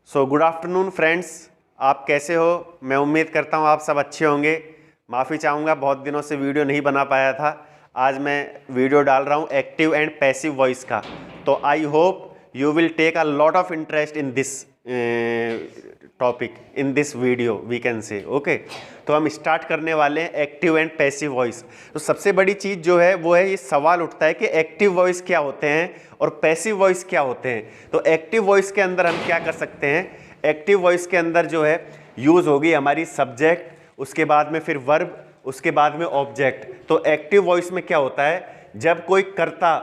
So good afternoon friends, आप कैसे हो? मैं उम्मीद करता हूँ आप सब अच्छे होंगे। माफ़ी चाहूँगा, बहुत दिनों से वीडियो नहीं बना पाया था। आज मैं वीडियो डाल रहा हूँ एक्टिव एंड पैसिव वॉइस का। तो I hope you will take a lot of interest in this topic, in this video we can say. Okay, तो हम स्टार्ट करने वाले हैं एक्टिव एंड पैसिव वॉइस। तो सबसे बड़ी चीज़ जो है वो है, ये सवाल उठता है कि एक्टिव वॉइस क्या होते हैं और पैसिव वॉइस क्या होते हैं। तो एक्टिव वॉइस के अंदर हम क्या कर सकते हैं? एक्टिव वॉइस के अंदर जो है यूज़ होगी हमारी सब्जेक्ट, उसके बाद में फिर वर्ब, उसके बाद में ऑब्जेक्ट। तो एक्टिव वॉइस में क्या होता है? जब कोई कर्ता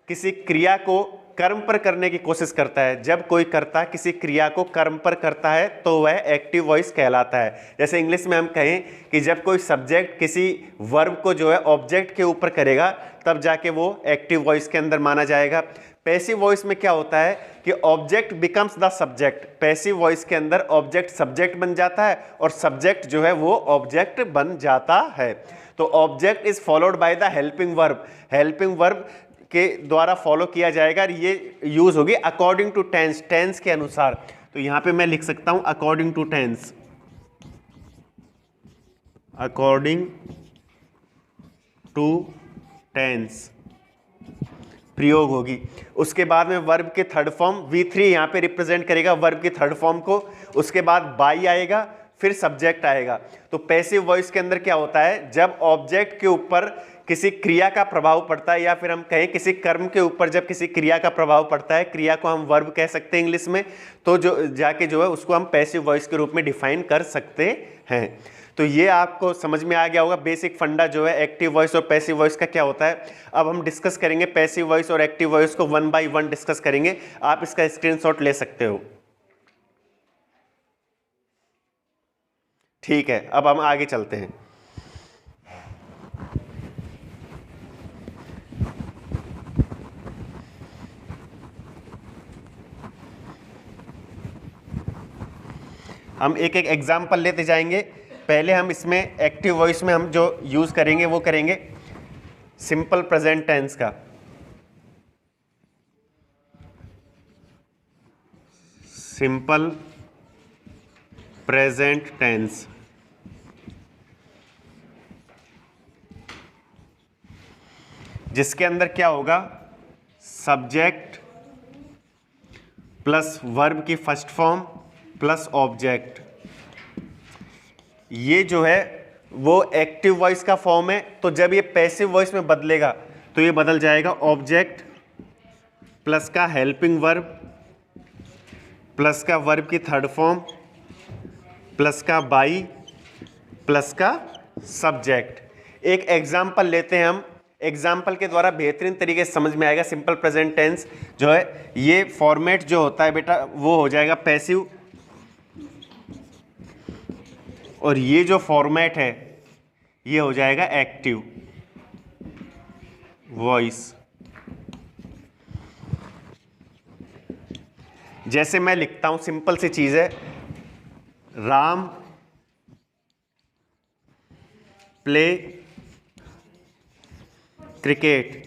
किसी क्रिया को कर्म पर करने की कोशिश करता है, जब कोई कर्ता किसी क्रिया को कर्म पर करता है तो वह एक्टिव वॉइस कहलाता है। जैसे इंग्लिश में हम कहें कि जब कोई सब्जेक्ट किसी वर्ब को जो है ऑब्जेक्ट के ऊपर करेगा, तब जाके वो एक्टिव वॉइस के अंदर माना जाएगा। पैसिव वॉइस में क्या होता है कि object becomes the subject. Passive voice के अंदर ऑब्जेक्ट सब्जेक्ट बन जाता है और सब्जेक्ट जो है वो ऑब्जेक्ट बन जाता है। तो object is followed by the helping verb. Helping verb के द्वारा फॉलो किया जाएगा और ये यूज होगी अकॉर्डिंग टू टेंस, टेंस के अनुसार। तो यहां पे मैं लिख सकता हूं according to tense, according to tense प्रयोग होगी। उसके बाद में वर्ब के थर्ड फॉर्म V3 यहां पे रिप्रेजेंट करेगा वर्ब की थर्ड फॉर्म को। उसके बाद बाई आएगा, फिर सब्जेक्ट आएगा। तो पैसिव वॉइस के अंदर क्या होता है? जब ऑब्जेक्ट के ऊपर किसी क्रिया का प्रभाव पड़ता है, या फिर हम कहें किसी कर्म के ऊपर जब किसी क्रिया का प्रभाव पड़ता है, क्रिया को हम वर्ब कह सकते हैं इंग्लिश में, तो जो जाके जो है उसको हम पैसिव वॉइस के रूप में डिफाइन कर सकते हैं। तो ये आपको समझ में आ गया होगा बेसिक फंडा जो है एक्टिव वॉइस और पैसिव वॉइस का क्या होता है। अब हम डिस्कस करेंगे पैसिव वॉइस और एक्टिव वॉइस को, वन बाय वन डिस्कस करेंगे। आप इसका स्क्रीनशॉट ले सकते हो। ठीक है, अब हम आगे चलते हैं। हम एक एक एग्जाम्पल लेते जाएंगे। पहले हम इसमें एक्टिव वॉइस में हम जो यूज करेंगे वो करेंगे सिंपल प्रेजेंट टेंस का। सिंपल प्रेजेंट टेंस, जिसके अंदर क्या होगा? सब्जेक्ट प्लस वर्ब की फर्स्ट फॉर्म प्लस ऑब्जेक्ट। ये जो है वो एक्टिव वॉइस का फॉर्म है। तो जब ये पैसिव वॉइस में बदलेगा तो ये बदल जाएगा ऑब्जेक्ट प्लस का हेल्पिंग वर्ब प्लस का वर्ब की थर्ड फॉर्म प्लस का बाई प्लस का सब्जेक्ट। एक एग्जाम्पल लेते हैं हम। एग्जाम्पल के द्वारा बेहतरीन तरीके से समझ में आएगा। सिंपल प्रेजेंट टेंस जो है, ये फॉर्मेट जो होता है बेटा वो हो जाएगा पैसिव, और ये जो फॉर्मेट है ये हो जाएगा एक्टिव वॉइस। जैसे मैं लिखता हूं, सिंपल सी चीज है, राम प्ले क्रिकेट।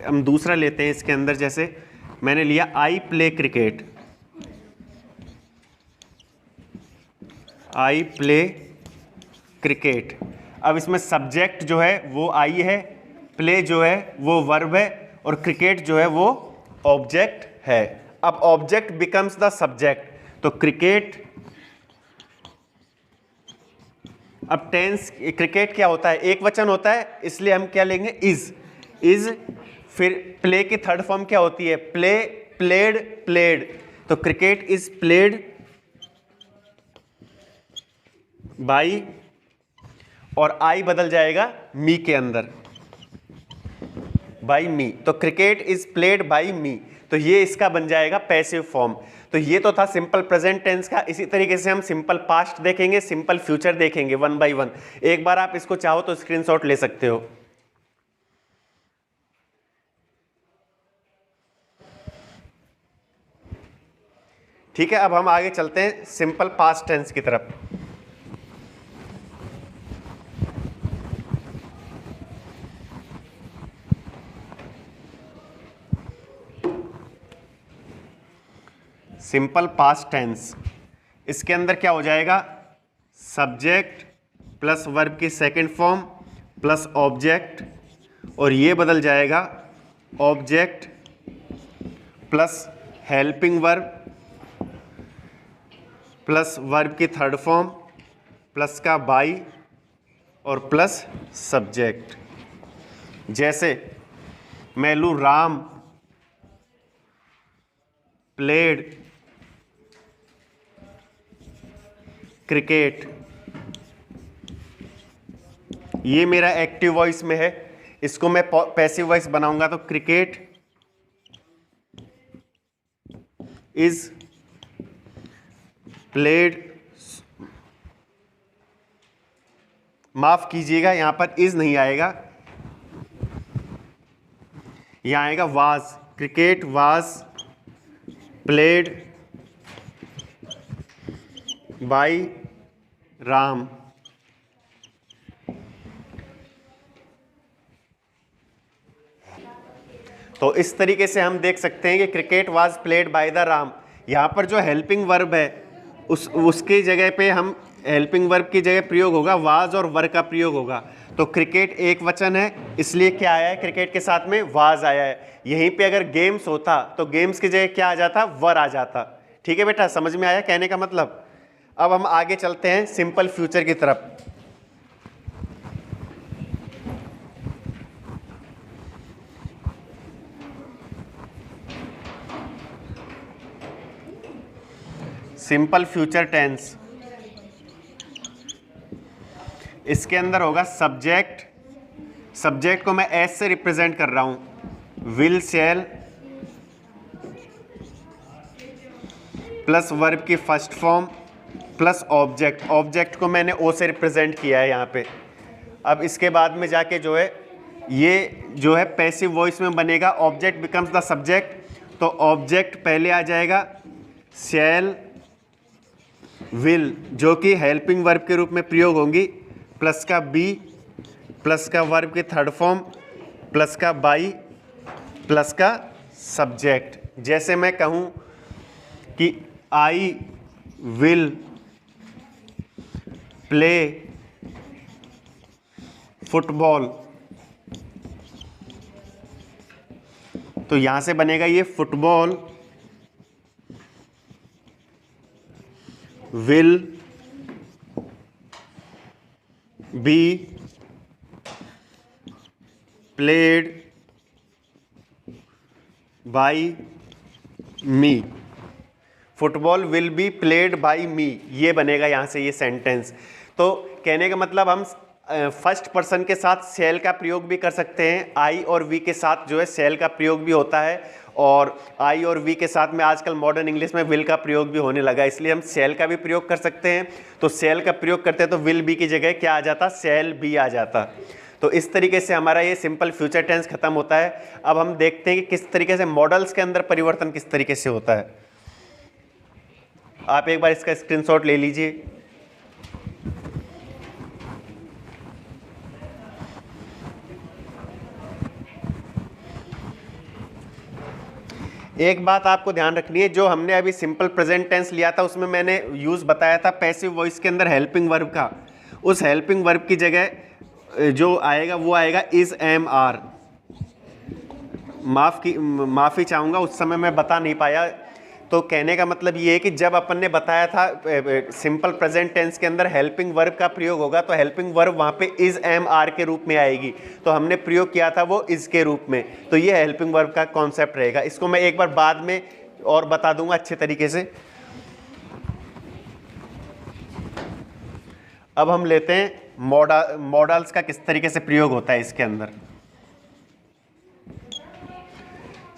हम दूसरा लेते हैं इसके अंदर, जैसे मैंने लिया I play cricket, I play cricket. अब इसमें सब्जेक्ट जो है वो आई है, प्ले जो है वो वर्ब है, और क्रिकेट जो है वो ऑब्जेक्ट है। अब ऑब्जेक्ट बिकम्स द सब्जेक्ट, तो क्रिकेट। अब टेंस, क्रिकेट क्या होता है? एक वचन होता है, इसलिए हम क्या लेंगे? इज। फिर प्ले की थर्ड फॉर्म क्या होती है? Play, played, played. तो क्रिकेट इज प्लेड बाई, और आई बदल जाएगा मी के अंदर, बाई मी। तो cricket is played by me. तो ये इसका बन जाएगा पैसिव फॉर्म। तो ये तो था सिंपल प्रेजेंट टेंस का। इसी तरीके से हम सिंपल पास्ट देखेंगे, सिंपल फ्यूचर देखेंगे वन बाय वन। एक बार आप इसको चाहो तो स्क्रीनशॉट ले सकते हो। ठीक है, अब हम आगे चलते हैं सिंपल पास्ट टेंस की तरफ। सिंपल पास्ट टेंस, इसके अंदर क्या हो जाएगा, सब्जेक्ट प्लस वर्ब की सेकंड फॉर्म प्लस ऑब्जेक्ट, और ये बदल जाएगा object plus helping verb plus verb की थर्ड फॉर्म प्लस का बाई और प्लस सब्जेक्ट। जैसे मैं लूँ राम प्लेड क्रिकेट, ये मेरा एक्टिव वॉइस में है, इसको मैं पैसिव वॉइस बनाऊंगा तो क्रिकेट इज प्लेड, माफ कीजिएगा यहां पर इज नहीं आएगा, यहां आएगा was, cricket was played by Ram. तो इस तरीके से हम देख सकते हैं कि cricket was played by the Ram, यहाँ पर जो हेल्पिंग वर्ब है उसकी जगह पे हम हेल्पिंग वर्ब की जगह प्रयोग होगा वाज और वर का प्रयोग होगा। तो क्रिकेट एक वचन है इसलिए क्या आया है, क्रिकेट के साथ में वाज आया है। यहीं पे अगर गेम्स होता तो गेम्स की जगह क्या आ जाता, वर आ जाता। ठीक है बेटा, समझ में आया कहने का मतलब। अब हम आगे चलते हैं सिंपल फ्यूचर की तरफ। सिंपल फ्यूचर टेंस, इसके अंदर होगा सब्जेक्ट, सब्जेक्ट को मैं एस से रिप्रेजेंट कर रहा हूं, विल शैल प्लस वर्ब की first form plus object, object को मैंने ओ से रिप्रेजेंट किया है यहाँ पे। अब इसके बाद में जाके जो है ये जो है पैसिव वॉइस में बनेगा, ऑब्जेक्ट बिकम्स द सब्जेक्ट, तो ऑब्जेक्ट पहले आ जाएगा शैल विल जो कि हेल्पिंग वर्ब के रूप में प्रयोग होंगी, प्लस का बी प्लस का वर्ब की थर्ड फॉर्म प्लस का बाई प्लस का सब्जेक्ट। जैसे मैं कहूँ कि आई विल प्ले फुटबॉल, तो यहां से बनेगा ये football will be played by me, football will be played by me, ये बनेगा यहाँ से ये सेंटेंस। तो कहने का मतलब हम फर्स्ट पर्सन के साथ सेल का प्रयोग भी कर सकते हैं, आई और वी के साथ जो है सेल का प्रयोग भी होता है, और आई और वी के साथ में आजकल मॉडर्न इंग्लिश में विल का प्रयोग भी होने लगा, इसलिए हम सेल का भी प्रयोग कर सकते हैं। तो सेल का प्रयोग करते हैं तो विल बी की जगह क्या आ जाता, सेल बी आ जाता। तो इस तरीके से हमारा ये सिंपल फ्यूचर टेंस खत्म होता है। अब हम देखते हैं कि किस तरीके से मॉडल्स के अंदर परिवर्तन किस तरीके से होता है। आप एक बार इसका स्क्रीनशॉट ले लीजिए। एक बात आपको ध्यान रखनी है, जो हमने अभी सिंपल प्रेजेंट टेंस लिया था उसमें मैंने यूज बताया था पैसिव वॉइस के अंदर हेल्पिंग वर्ब का, उस हेल्पिंग वर्ब की जगह जो आएगा वो आएगा इज एम आर। माफ़ी चाहूँगा उस समय मैं बता नहीं पाया। तो कहने का मतलब ये है कि जब अपन ने बताया था सिंपल प्रेजेंट टेंस के अंदर हेल्पिंग वर्ब का प्रयोग होगा तो हेल्पिंग वर्ब वहाँ पे इज एम आर के रूप में आएगी, तो हमने प्रयोग किया था वो इज के रूप में। तो ये हेल्पिंग वर्ब का कॉन्सेप्ट रहेगा। इसको मैं एक बार बाद में और बता दूंगा अच्छे तरीके से। अब हम लेते हैं मॉडल्स का किस तरीके से प्रयोग होता है इसके अंदर।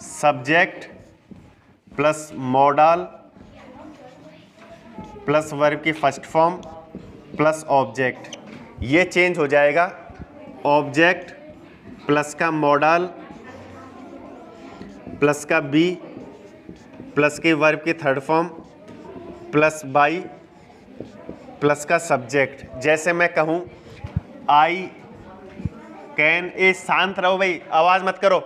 Subject plus model plus verb की फर्स्ट फॉर्म प्लस ऑब्जेक्ट, ये चेंज हो जाएगा ऑब्जेक्ट प्लस का मॉडल प्लस का बी प्लस की वर्ब की third form plus by plus का सब्जेक्ट। जैसे मैं कहूँ आई कैन, ए शांत रहो भाई, आवाज़ मत करो।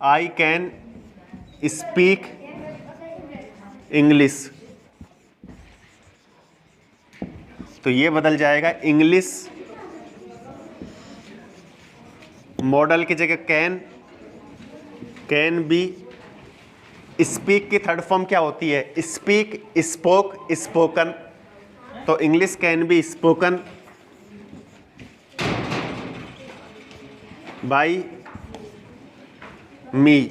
आई कैन स्पीक इंग्लिश, तो ये बदल जाएगा इंग्लिश। मॉडल की जगह कैन बी। स्पीक की थर्ड फॉर्म क्या होती है? Speak, spoke, spoken. तो English can be spoken by me.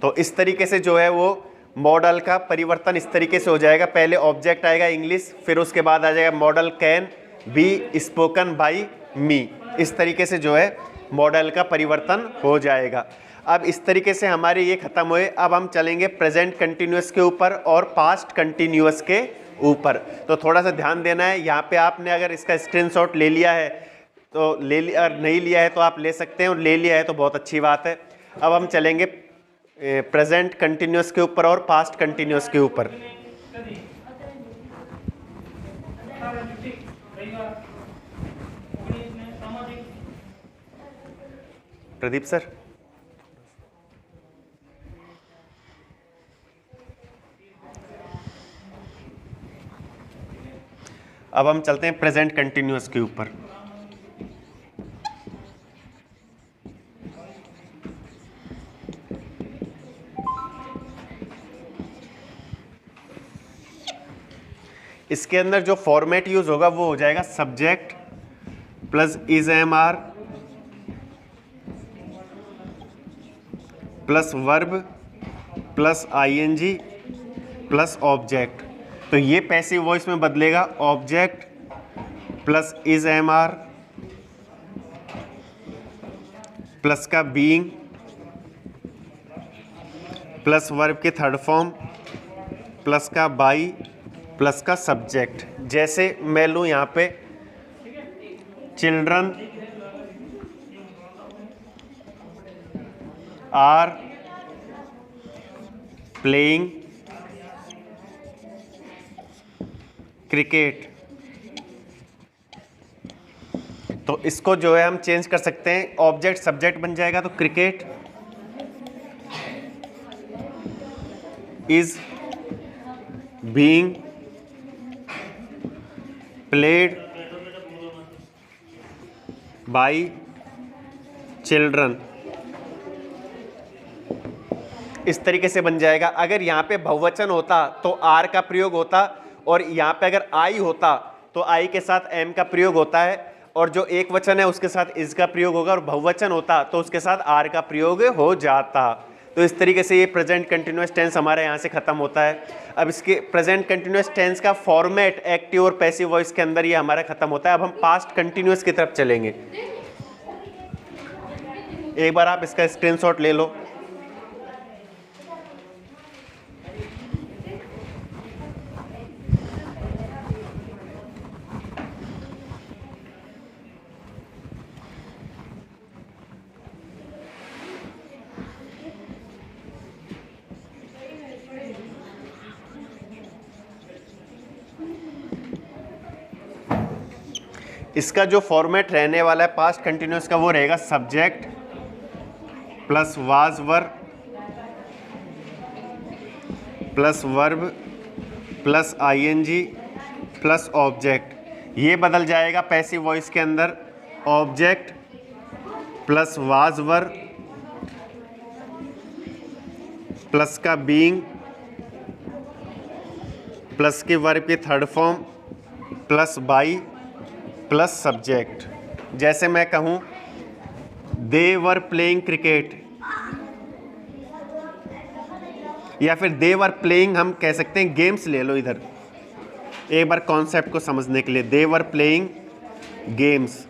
तो इस तरीके से जो है वो मॉडल का परिवर्तन इस तरीके से हो जाएगा। पहले ऑब्जेक्ट आएगा इंग्लिश, फिर उसके बाद आ जाएगा model can be spoken by me. इस तरीके से जो है मॉडल का परिवर्तन हो जाएगा। अब इस तरीके से हमारे ये खत्म हुए। अब हम चलेंगे प्रेजेंट कंटिन्यूअस के ऊपर और पास्ट कंटिन्यूअस के ऊपर। तो थोड़ा सा ध्यान देना है। यहाँ पे आपने अगर इसका स्क्रीनशॉट ले लिया है तो ले लिया, और नहीं लिया है तो आप ले सकते हैं, और ले लिया है तो बहुत अच्छी बात है। अब हम चलेंगे प्रेजेंट कंटिन्यूअस के ऊपर और पास्ट कंटिन्यूअस के ऊपर। प्रदीप सर, अब हम चलते हैं प्रेजेंट कंटिन्यूअस के ऊपर। इसके अंदर जो फॉर्मेट यूज होगा वो हो जाएगा subject plus is am are plus verb plus ING plus object. तो ये पैसिव वॉइस में बदलेगा object plus is am are plus का बीइंग प्लस वर्ब की थर्ड फॉर्म प्लस का बाई प्लस का सब्जेक्ट। जैसे मैं लूँ यहाँ पे चिल्ड्रन आर प्लेइंग क्रिकेट। तो इसको जो है हम चेंज कर सकते हैं, ऑब्जेक्ट सब्जेक्ट बन जाएगा। तो cricket is being played by children. इस तरीके से बन जाएगा। अगर यहाँ पे बहुवचन होता तो आर का प्रयोग होता, और यहाँ पे अगर आई होता तो आई के साथ एम का प्रयोग होता है, और जो एक वचन है उसके साथ इज का प्रयोग होगा, और बहुवचन होता तो उसके साथ आर का प्रयोग हो जाता। तो इस तरीके से ये प्रेजेंट कंटिन्यूअस टेंस हमारे यहाँ से खत्म होता है। अब इसके प्रेजेंट कंटिन्यूअस टेंस का फॉर्मेट एक्टिव और पैसिव वॉइस के अंदर ये हमारा खत्म होता है। अब हम पास्ट कंटिन्यूअस की तरफ चलेंगे। एक बार आप इसका स्क्रीनशॉट ले लो। इसका जो फॉर्मेट रहने वाला है पास्ट कंटिन्यूअस का वो रहेगा subject plus was were plus verb plus ING plus object. ये बदल जाएगा पैसिव वॉइस के अंदर object plus was were plus का बीइंग प्लस की वर्ब की third form plus by plus subject. जैसे मैं कहूँ दे वर प्लेइंग क्रिकेट, या फिर दे वर प्लेइंग हम कह सकते हैं गेम्स। ले लो इधर एक बार कॉन्सेप्ट को समझने के लिए, दे वर प्लेइंग गेम्स।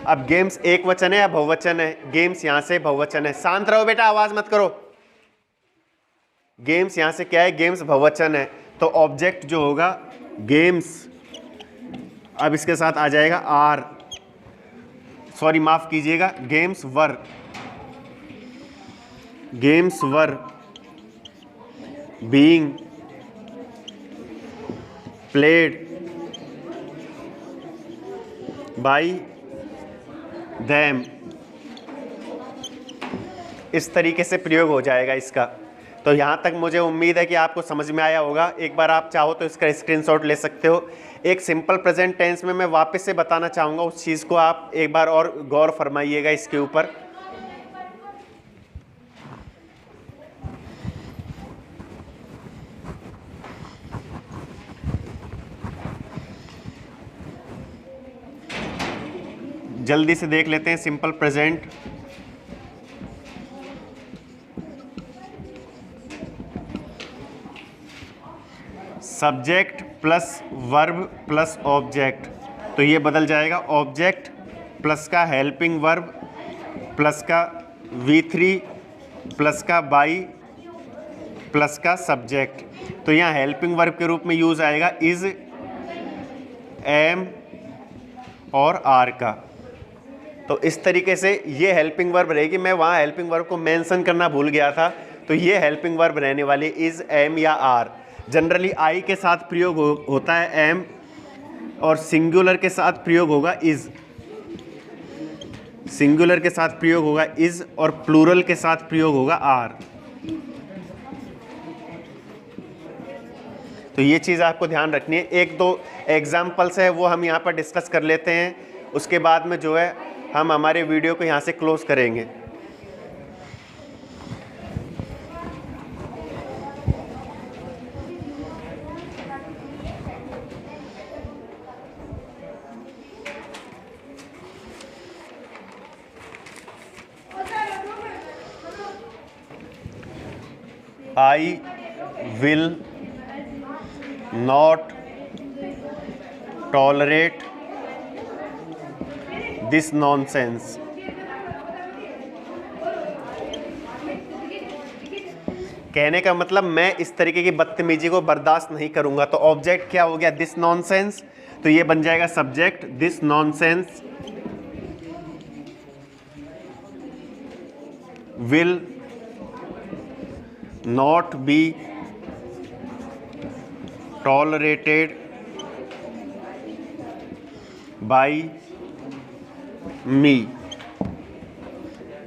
अब गेम्स एक वचन है या बहुवचन है? गेम्स यहाँ से बहुवचन है। शांत रहो बेटा, आवाज मत करो। गेम्स यहाँ से क्या है? गेम्स बहुवचन है। तो ऑब्जेक्ट जो होगा गेम्स, अब इसके साथ आ जाएगा आर, सॉरी माफ कीजिएगा, games were, games were being played by them. इस तरीके से प्रयोग हो जाएगा इसका। तो यहाँ तक मुझे उम्मीद है कि आपको समझ में आया होगा। एक बार आप चाहो तो इसका स्क्रीनशॉट ले सकते हो। एक सिंपल प्रेजेंट टेंस में मैं वापस से बताना चाहूँगा, उस चीज़ को आप एक बार और गौर फरमाइएगा इसके ऊपर। जल्दी से देख लेते हैं simple present. Subject plus verb plus object, तो ये बदल जाएगा ऑब्जेक्ट प्लस का हेल्पिंग वर्ब प्लस का V3 प्लस का बाई प्लस का सब्जेक्ट। तो यहाँ हेल्पिंग वर्ब के रूप में यूज़ आएगा इज़, एम और आर का। तो इस तरीके से ये हेल्पिंग वर्ब रहेगी। मैं वहाँ हेल्पिंग वर्ब को मेंशन करना भूल गया था, तो ये हेल्पिंग वर्ब रहने वाली इज़, एम या आर। जनरली आई के साथ प्रयोग होता है एम, और सिंगुलर के साथ प्रयोग होगा इज़। सिंगुलर के साथ प्रयोग होगा इज़ और प्लूरल के साथ प्रयोग होगा आर। तो ये चीज़ आपको ध्यान रखनी है। एक दो एग्जाम्पल्स है वो हम यहाँ पर डिस्कस कर लेते हैं, उसके बाद में जो है हम हमारे वीडियो को यहाँ से क्लोज करेंगे। I will not tolerate this nonsense. कहने का मतलब मैं इस तरीके की बदतमीजी को बर्दाश्त नहीं करूंगा। तो ऑब्जेक्ट क्या हो गया, दिस नॉनसेंस, तो ये बन जाएगा subject, this nonsense will not be tolerated by me।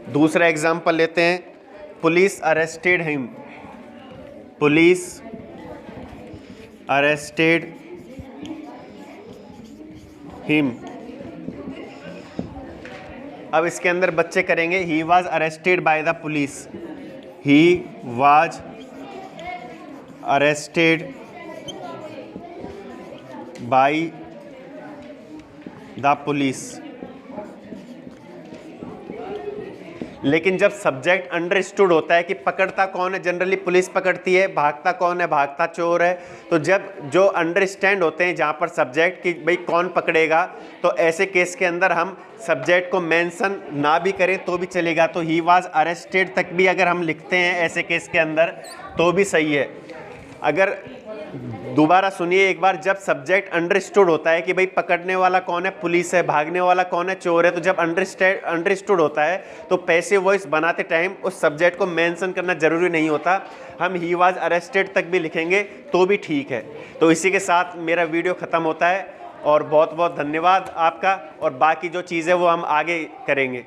दूसरा एग्जाम्पल लेते हैं, police arrested him, police arrested him. अब इसके अंदर बच्चे करेंगे he was arrested by the police, he was arrested by the police। लेकिन जब सब्जेक्ट अंडरस्टूड होता है कि पकड़ता कौन है, जनरली पुलिस पकड़ती है, भागता कौन है, भागता चोर है। तो जब जो अंडरस्टैंड होते हैं जहाँ पर सब्जेक्ट कि भाई कौन पकड़ेगा, तो ऐसे केस के अंदर हम सब्जेक्ट को मेंशन ना भी करें तो भी चलेगा। तो ही वाज अरेस्टेड तक भी अगर हम लिखते हैं ऐसे केस के अंदर तो भी सही है। अगर दोबारा सुनिए एक बार, जब सब्जेक्ट अंडरस्टूड होता है कि भाई पकड़ने वाला कौन है, पुलिस है, भागने वाला कौन है, चोर है, तो जब अंडरस्टूड होता है तो पैसिव वॉइस बनाते टाइम उस सब्जेक्ट को मेंशन करना जरूरी नहीं होता। हम ही वाज अरेस्टेड तक भी लिखेंगे तो भी ठीक है। तो इसी के साथ मेरा वीडियो ख़त्म होता है और बहुत बहुत धन्यवाद आपका, और बाकी जो चीज़ें वो हम आगे करेंगे।